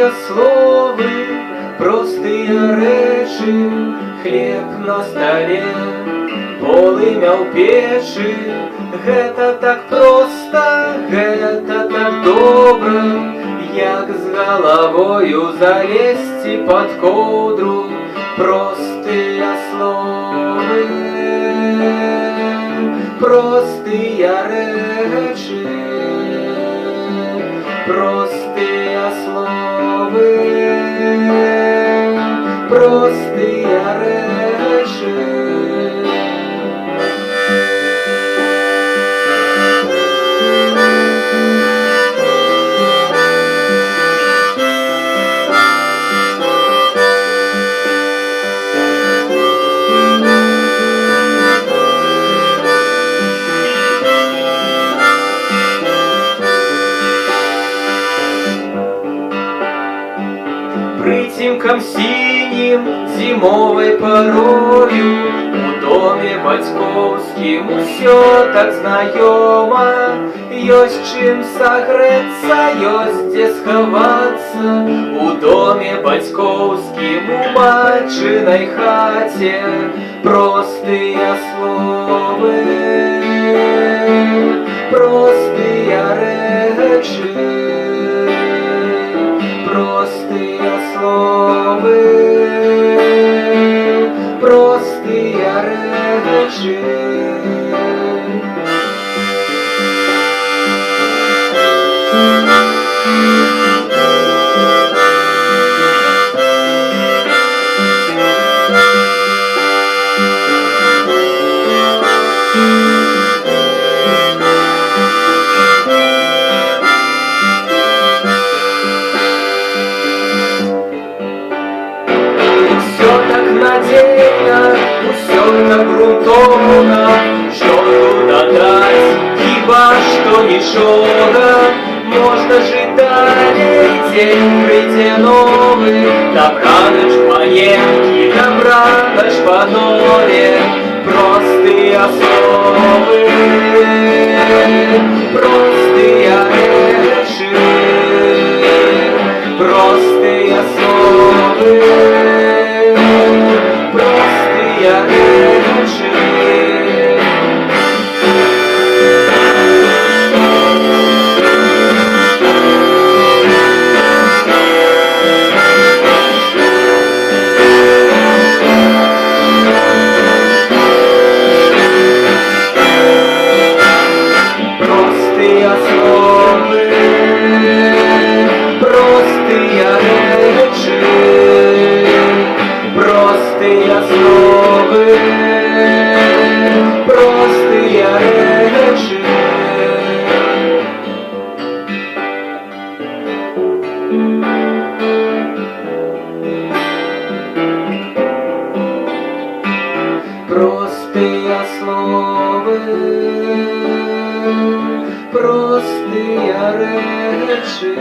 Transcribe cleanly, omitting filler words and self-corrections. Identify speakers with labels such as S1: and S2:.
S1: Простые словы, простые речи, хлеб на столе, полымя ў печы. Гэта так проста, гэта так добра, як з галавою залезці пад коўдру. Простыя словы, простыя рэчы, простыя словы, простыя рэчы. Прыцемкам сінім зімовай парою у доме бацькоўскім усё так знаёма. Ёсць чым сагрэцца, ёсць дзе схавацца у доме бацькоўскім, у матчынай хаце. Простыя словы, простыя рэчы, простыя словы, простыя рэчы. Усё так грунтовно, што тут дадаць, хіба што нічога. Можна жыць далей, дзень прыйдзе новы. Добранач паненкі, добранач панове. Простыя словы, простыя рэчы, простыя словы, простыя рэчы. Простыя словы, простыя рэчы, простыя словы, простыя рэчы. Простыя словы, простыя рэчы.